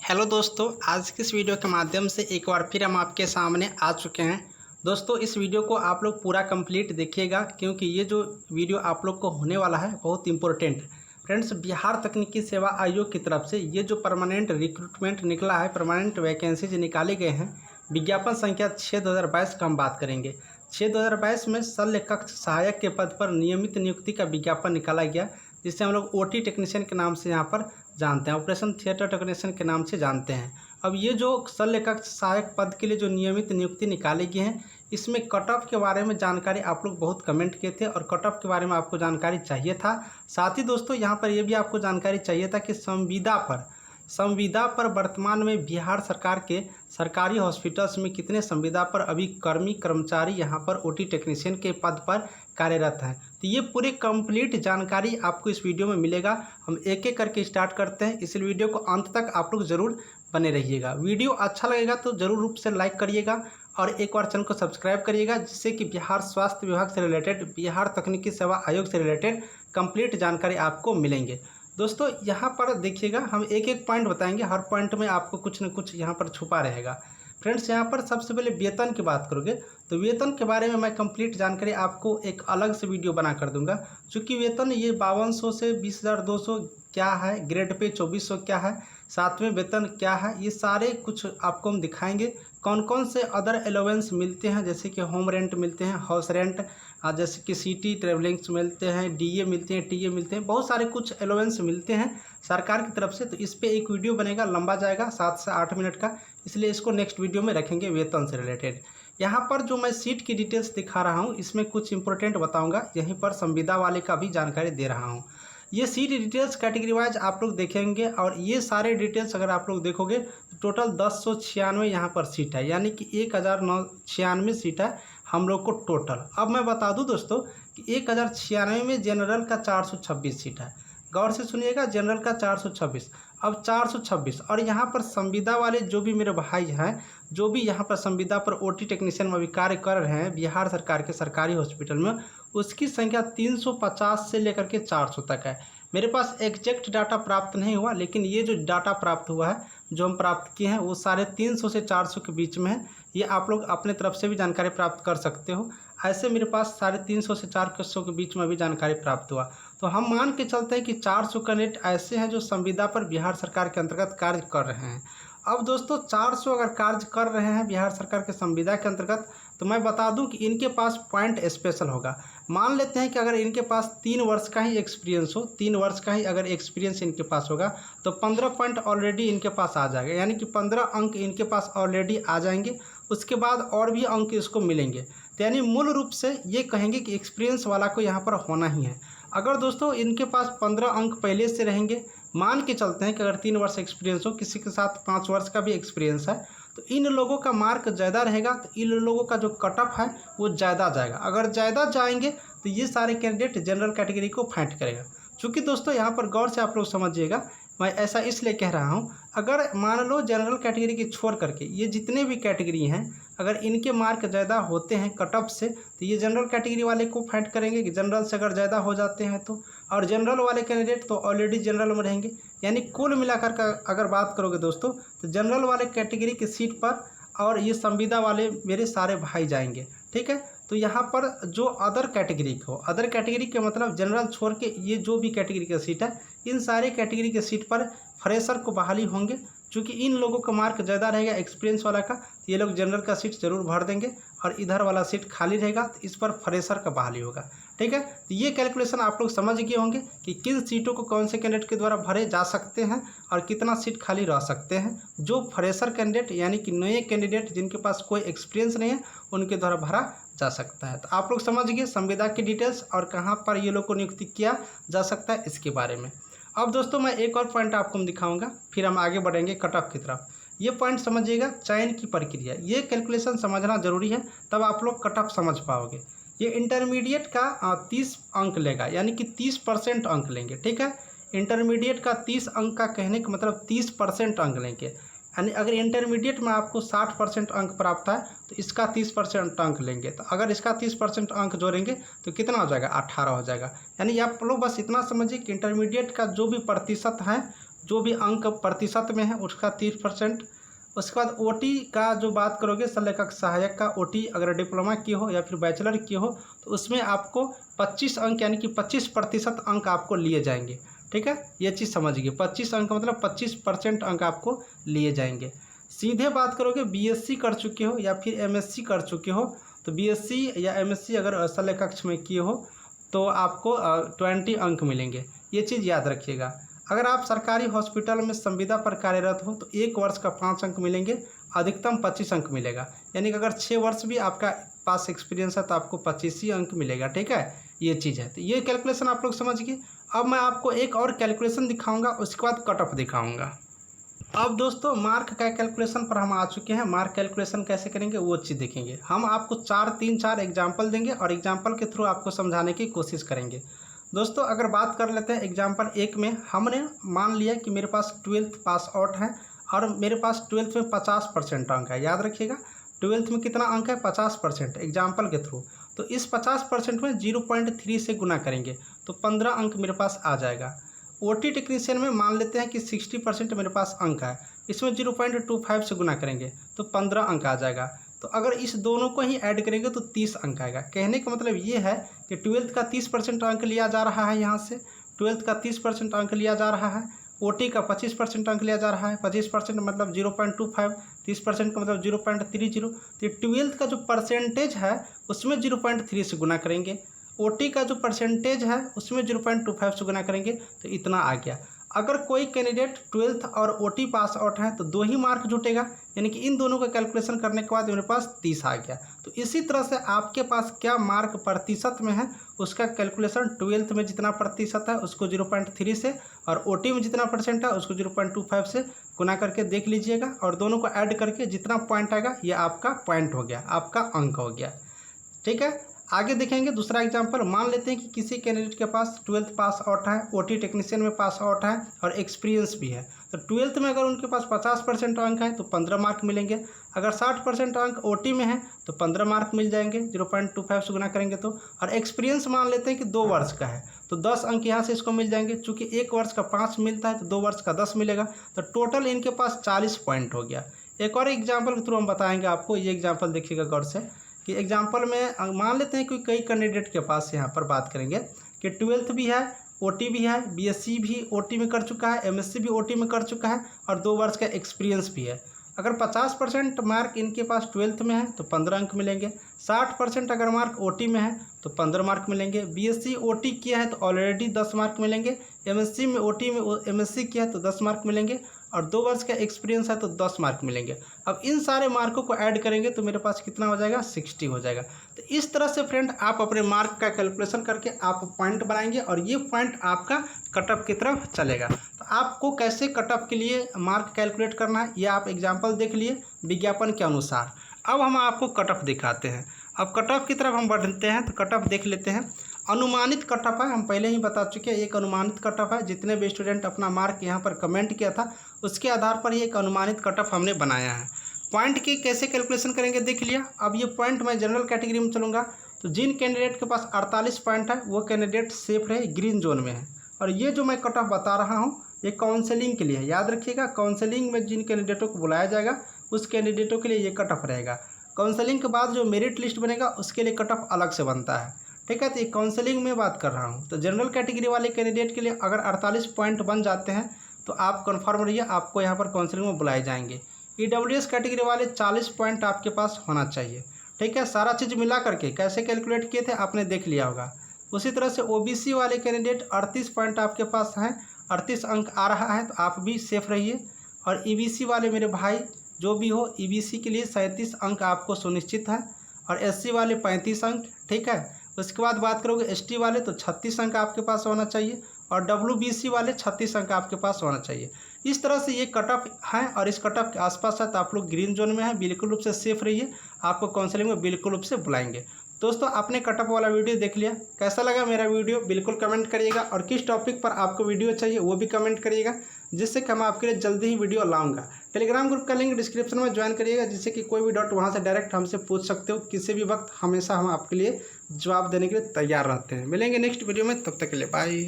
Hello दोस्तों, आज की इस वीडियो के माध्यम से एक बार फिर हम आपके सामने आ चुके हैं। दोस्तों, इस वीडियो को आप लोग पूरा कंप्लीट देखिएगा क्योंकि ये जो वीडियो आप लोग को होने वाला है बहुत इंपॉर्टेंट। फ्रेंड्स, बिहार तकनीकी सेवा आयोग की तरफ से ये जो परमानेंट रिक्रूटमेंट निकला है, परमानेंट वैकेंसीज निकाले गए हैं, विज्ञापन संख्या 6/2022 का हम बात करेंगे। 6/2022 में शल्य कक्ष सहायक के पद पर नियमित नियुक्ति का विज्ञापन निकाला गया, जिसे हम लोग ओटी टेक्नीशियन के नाम से यहाँ पर जानते हैं, ऑपरेशन थिएटर टेक्नीशियन के नाम से जानते हैं। अब ये जो शल्य कक्ष सहायक पद के लिए जो नियमित नियुक्ति निकाली गई है, इसमें कट ऑफ के बारे में जानकारी आप लोग बहुत कमेंट किए थे और कट ऑफ के बारे में आपको जानकारी चाहिए था। साथ ही दोस्तों, यहाँ पर ये भी आपको जानकारी चाहिए था कि संविदा पर वर्तमान में बिहार सरकार के सरकारी हॉस्पिटल्स में कितने संविदा पर अभी कर्मचारी यहाँ पर ओटी टेक्नीशियन के पद पर कार्यरत हैं। तो ये पूरी कंप्लीट जानकारी आपको इस वीडियो में मिलेगा। हम एक एक करके स्टार्ट करते हैं, इस वीडियो को अंत तक आप लोग ज़रूर बने रहिएगा। वीडियो अच्छा लगेगा तो ज़रूर रूप से लाइक करिएगा और एक बार चैनल को सब्सक्राइब करिएगा, जिससे कि बिहार स्वास्थ्य विभाग से रिलेटेड, बिहार तकनीकी सेवा आयोग से रिलेटेड कंप्लीट जानकारी आपको मिलेंगे। दोस्तों, यहाँ पर देखिएगा, हम एक एक पॉइंट बताएंगे, हर पॉइंट में आपको कुछ न कुछ यहाँ पर छुपा रहेगा। फ्रेंड्स, यहाँ पर सबसे पहले वेतन की बात करोगे तो वेतन के बारे में मैं कंप्लीट जानकारी आपको एक अलग से वीडियो बना कर दूंगा। चूँकि वेतन ये 5200 से 20,200 क्या है, ग्रेड पे 2400 क्या है, सातवें वेतन क्या है, ये सारे कुछ आपको हम दिखाएंगे। कौन कौन से अदर एलोवेंस मिलते हैं, जैसे कि होम रेंट मिलते हैं, हाउस रेंट, जैसे कि सिटी ट्रेवलिंग्स मिलते हैं, डीए मिलते हैं, टीए मिलते हैं, बहुत सारे कुछ एलोवेंस मिलते हैं सरकार की तरफ से। तो इस पर एक वीडियो बनेगा, लंबा जाएगा 7 से 8 मिनट का, इसलिए इसको नेक्स्ट वीडियो में रखेंगे वेतन से रिलेटेड। यहाँ पर जो मैं सीट की डिटेल्स दिखा रहा हूँ, इसमें कुछ इंपॉर्टेंट बताऊँगा, यहीं पर संविदा वाले का भी जानकारी दे रहा हूँ। ये सीट डिटेल्स कैटेगरी वाइज आप लोग देखेंगे और ये सारे डिटेल्स अगर आप लोग देखोगे तो टोटल 1096 यहाँ पर सीट है, यानी कि 1096 सीट है हम लोग को टोटल। अब मैं बता दूं दोस्तों कि 1096 में जनरल का 426 सीट है। गौर से सुनिएगा, जनरल का 426, अब 426, और यहाँ पर संविदा वाले जो भी मेरे भाई हैं, जो भी यहाँ पर संविदा पर ओटी टेक्नीशियन में अभी कार्य कर रहे हैं बिहार सरकार के सरकारी हॉस्पिटल में, उसकी संख्या 350 से लेकर के 400 तक है। मेरे पास एग्जैक्ट डाटा प्राप्त नहीं हुआ, लेकिन ये जो डाटा प्राप्त हुआ है, जो हम प्राप्त किए हैं, वो सारे 300 से 400 के बीच में है। ये आप लोग अपने तरफ से भी जानकारी प्राप्त कर सकते हो। ऐसे मेरे पास 350 से 400 के बीच में भी जानकारी प्राप्त हुआ। तो हम मान के चलते हैं कि 400 कैंडिडेट ऐसे हैं जो संविदा पर बिहार सरकार के अंतर्गत कार्य कर रहे हैं। अब दोस्तों, 400 अगर कार्य कर रहे हैं बिहार सरकार के संविदा के अंतर्गत, तो मैं बता दूं कि इनके पास पॉइंट स्पेशल होगा। मान लेते हैं कि अगर इनके पास 3 वर्ष का ही एक्सपीरियंस हो, 3 वर्ष का ही अगर एक्सपीरियंस इनके पास होगा, तो 15 पॉइंट ऑलरेडी इनके पास आ जाएगा, यानी कि 15 अंक इनके पास ऑलरेडी आ जाएंगे। उसके बाद और भी अंक इसको मिलेंगे। तो यानी मूल रूप से ये कहेंगे कि एक्सपीरियंस वाला को यहाँ पर होना ही है। अगर दोस्तों इनके पास 15 अंक पहले से रहेंगे, मान के चलते हैं कि अगर 3 वर्ष एक्सपीरियंस हो, किसी के साथ 5 वर्ष का भी एक्सपीरियंस है, तो इन लोगों का मार्क ज़्यादा रहेगा, तो इन लोगों का जो कट ऑफ है वो ज़्यादा जाएगा। अगर ज़्यादा जाएंगे तो ये सारे कैंडिडेट जनरल कैटेगरी को फाइट करेगा। चूँकि दोस्तों यहाँ पर गौर से आप लोग समझिएगा, मैं ऐसा इसलिए कह रहा हूँ, अगर मान लो जनरल कैटेगरी की छोड़ करके ये जितने भी कैटेगरी हैं, अगर इनके मार्क ज़्यादा होते हैं कट ऑफ से, तो ये जनरल कैटेगरी वाले को फाइट करेंगे कि जनरल से अगर ज़्यादा हो जाते हैं तो, और जनरल वाले कैंडिडेट तो ऑलरेडी जनरल में रहेंगे। यानी कुल मिलाकर का अगर बात करोगे दोस्तों, तो जनरल वाले कैटेगरी की सीट पर और ये संविदा वाले मेरे सारे भाई जाएंगे। ठीक है, तो यहाँ पर जो अदर कैटेगरी को, अदर कैटेगरी के मतलब जनरल छोड़ के ये जो भी कैटेगरी का सीट है, इन सारे कैटेगरी के सीट पर फ्रेशर को बहाली होंगे। चूँकि इन लोगों का मार्क ज़्यादा रहेगा एक्सपीरियंस वाला का, तो ये लोग जनरल का सीट जरूर भर देंगे और इधर वाला सीट खाली रहेगा, तो इस पर फ्रेशर का बहाली होगा। ठीक है, तो ये कैलकुलेशन आप लोग समझ गए होंगे कि किन सीटों को कौन से कैंडिडेट के द्वारा भरे जा सकते हैं और कितना सीट खाली रह सकते हैं। जो फ्रेशर कैंडिडेट यानी कि नए कैंडिडेट जिनके पास कोई एक्सपीरियंस नहीं है, उनके द्वारा भरा जा सकता है। तो आप लोग समझ गए संविदा की डिटेल्स और कहाँ पर ये लोग को नियुक्ति किया जा सकता है इसके बारे में। अब दोस्तों, मैं एक और पॉइंट आपको दिखाऊंगा, फिर हम आगे बढ़ेंगे कट ऑफ की तरफ। ये पॉइंट समझिएगा, चयन की प्रक्रिया, ये कैलकुलेशन समझना जरूरी है, तब आप लोग कट ऑफ समझ पाओगे। ये इंटरमीडिएट का 30 अंक लेगा, यानी कि 30% अंक लेंगे। ठीक है, इंटरमीडिएट का 30 अंक का कहने का मतलब 30% अंक लेंगे। यानी अगर इंटरमीडिएट में आपको 60% अंक प्राप्त है, तो इसका 30% अंक लेंगे। तो अगर इसका 30% अंक जोड़ेंगे तो कितना हो जाएगा, 18 हो जाएगा। यानी आप लोग बस इतना समझिए कि इंटरमीडिएट का जो भी प्रतिशत है जो भी अंक प्रतिशत में है उसका 30%। उसके बाद ओटी का जो बात करोगे शल्यक सहायक का ओटी अगर डिप्लोमा की हो या फिर बैचलर की हो तो उसमें आपको 25 अंक यानी कि 25% अंक आपको लिए जाएंगे। ठीक है, ये चीज़ समझिए, 25 अंक मतलब 25% अंक आपको लिए जाएंगे। सीधे बात करोगे बीएससी कर चुके हो या फिर एमएससी कर चुके हो तो बीएससी या एमएससी अगर शल्य कक्ष में किए हो तो आपको 20 अंक मिलेंगे। ये चीज़ याद रखिएगा। अगर आप सरकारी हॉस्पिटल में संविदा पर कार्यरत हो तो 1 वर्ष का 5 अंक मिलेंगे, अधिकतम 25 अंक मिलेगा। यानी कि अगर 6 वर्ष भी आपका पास एक्सपीरियंस है तो आपको 25 ही अंक मिलेगा। ठीक है, ये चीज़ है। तो ये कैलकुलेशन आप लोग समझिए। अब मैं आपको एक और कैलकुलेशन दिखाऊंगा, उसके बाद कट ऑफ दिखाऊंगा। अब दोस्तों मार्क का कैलकुलेशन पर हम आ चुके हैं। मार्क कैलकुलेशन कैसे करेंगे वो चीज़ देखेंगे। हम आपको 3-4 एग्जाम्पल देंगे और एग्जाम्पल के थ्रू आपको समझाने की कोशिश करेंगे। दोस्तों अगर बात कर लेते हैं एग्जाम्पल 1 में, हमने मान लिया कि मेरे पास 12th पास आउट है और मेरे पास 12th में 50% अंक है। याद रखिएगा 12th में कितना अंक है, 50% एग्जाम्पल के थ्रू। तो इस 50% में 0.3 से गुना करेंगे तो 15 अंक मेरे पास आ जाएगा। ओटी टेक्नीशियन में मान लेते हैं कि 60% मेरे पास अंक है, इसमें 0.25 से गुना करेंगे तो 15 अंक आ जाएगा। तो अगर इस दोनों को ही ऐड करेंगे तो 30 अंक आएगा। कहने का मतलब ये है कि 12th का 30% अंक लिया जा रहा है, यहाँ से 12th का 30% अंक लिया जा रहा है, ओटी का 25% अंक लिया जा रहा है। 25% मतलब 0.25, 30% का मतलब 0.30। तो 12th का जो परसेंटेज है उसमें 0.3 से गुना करेंगे, ओटी का जो परसेंटेज है उसमें 0.25 से गुना करेंगे तो इतना आ गया। अगर कोई कैंडिडेट 12th और ओटी पास आउट है तो 2 ही मार्क जुटेगा, यानी कि इन दोनों का कैलकुलेशन करने के बाद मेरे पास 30 आ गया। तो इसी तरह से आपके पास क्या मार्क प्रतिशत में है उसका कैलकुलेशन 12th में जितना प्रतिशत है उसको 0.3 से और ओटी में जितना परसेंट है उसको 0.25 से गुना करके देख लीजिएगा और दोनों को ऐड करके जितना पॉइंट आएगा ये आपका पॉइंट हो गया, आपका अंक हो गया। ठीक है, आगे देखेंगे दूसरा एग्जांपल। मान लेते हैं कि किसी कैंडिडेट के पास 12th पास आउट है, ओटी टेक्नीशियन में पास आउट है और एक्सपीरियंस भी है। तो 12th में अगर उनके पास 50% अंक है तो 15 मार्क मिलेंगे। अगर 60% अंक ओटी में है तो 15 मार्क मिल जाएंगे, 0.25 से गुना करेंगे तो। और एक्सपीरियंस मान लेते हैं कि 2 वर्ष का है तो 10 अंक यहाँ से इसको मिल जाएंगे। चूँकि 1 वर्ष का 5 मिलता है तो 2 वर्ष का 10 मिलेगा, तो टोटल इनके पास 40 पॉइंट हो गया। एक और एग्जाम्पल के थ्रू हम बताएंगे आपको, ये एग्जाम्पल देखिएगा गौर से कि एग्जाम्पल में मान लेते हैं कि कई कैंडिडेट के पास यहाँ पर बात करेंगे कि 12th भी है, ओटी भी है, बीएससी भी ओटी में कर चुका है, एमएससी भी ओटी में कर चुका है और 2 वर्ष का एक्सपीरियंस भी है। अगर 50% मार्क इनके पास 12th में है तो 15 अंक मिलेंगे। 60% अगर मार्क ओटी में है तो 15 मार्क मिलेंगे। बीएससी ओटी किया है तो ऑलरेडी 10 मार्क मिलेंगे। एमएससी में ओटी में एमएससी किया है तो 10 मार्क मिलेंगे और 2 वर्ष का एक्सपीरियंस है तो 10 मार्क मिलेंगे। अब इन सारे मार्कों को ऐड करेंगे तो मेरे पास कितना हो जाएगा, 60 हो जाएगा। तो इस तरह से फ्रेंड आप अपने मार्क का कैलकुलेशन करके आप पॉइंट बनाएंगे और ये पॉइंट आपका कट ऑफ की तरफ चलेगा। तो आपको कैसे कट ऑफ के लिए मार्क कैलकुलेट करना है ये आप एग्जाम्पल देख लिए विज्ञापन के अनुसार। अब हम आपको कट ऑफ दिखाते हैं। अब कट ऑफ की तरफ हम बढ़ते हैं तो कट ऑफ देख लेते हैं। अनुमानित कट ऑफ है, हम पहले ही बता चुके हैं, एक अनुमानित कट ऑफ है। जितने भी स्टूडेंट अपना मार्क यहाँ पर कमेंट किया था उसके आधार पर ये एक अनुमानित कट ऑफ हमने बनाया है। पॉइंट की कैसे कैलकुलेशन करेंगे देख लिया। अब ये पॉइंट मैं जनरल कैटेगरी में चलूँगा तो जिन कैंडिडेट के पास 48 पॉइंट है वो कैंडिडेट सेफ रहे, ग्रीन जोन में है। और ये जो मैं कट ऑफ बता रहा हूँ ये काउंसलिंग के लिए है, याद रखिएगा। काउंसलिंग में जिन कैंडिडेटों को बुलाया जाएगा उस कैंडिडेटों के लिए ये कट ऑफ रहेगा। काउंसलिंग के बाद जो मेरिट लिस्ट बनेगा उसके लिए कट ऑफ अलग से बनता है। ठीक है, तो ये काउंसलिंग में बात कर रहा हूँ। तो जनरल कैटेगरी वाले कैंडिडेट के लिए अगर 48 पॉइंट बन जाते हैं तो आप कन्फर्म रहिए, आपको यहाँ पर काउंसलिंग में बुलाए जाएंगे। ईडब्ल्यूएस कैटेगरी वाले 40 पॉइंट आपके पास होना चाहिए। ठीक है, सारा चीज़ मिला करके कैसे कैलकुलेट किए थे आपने देख लिया होगा। उसी तरह से ओबीसी वाले कैंडिडेट 38 पॉइंट आपके पास हैं, 38 अंक आ रहा है तो आप भी सेफ रहिए। और ईबीसी वाले मेरे भाई जो भी हो, ईबीसी के लिए 37 अंक आपको सुनिश्चित है और एससी वाले 35 अंक। ठीक है, उसके बाद बात करोगे एसटी वाले तो 36 अंक आपके पास होना चाहिए और डब्ल्यूबीसी वाले 36 अंक आपके पास होना चाहिए। इस तरह से ये कट ऑफ है और इस कट ऑफ के आसपास है तो आप लोग ग्रीन जोन में हैं, बिल्कुल रूप से सेफ रहिए। आपको काउंसलिंग में बिल्कुल रूप से बुलाएंगे। दोस्तों आपने कट ऑफ वाला वीडियो देख लिया, कैसा लगा मेरा वीडियो बिल्कुल कमेंट करिएगा और किस टॉपिक पर आपको वीडियो चाहिए वो भी कमेंट करिएगा, जिससे कि मैं आपके लिए जल्दी ही वीडियो लाऊंगा। टेलीग्राम ग्रुप का लिंक डिस्क्रिप्शन में ज्वाइन करिएगा, जिससे कि कोई भी डाउट वहां से डायरेक्ट हमसे पूछ सकते हो किसी भी वक्त। हमेशा हम आपके लिए जवाब देने के लिए तैयार रहते हैं। मिलेंगे नेक्स्ट वीडियो में, तब तक के लिए बाय।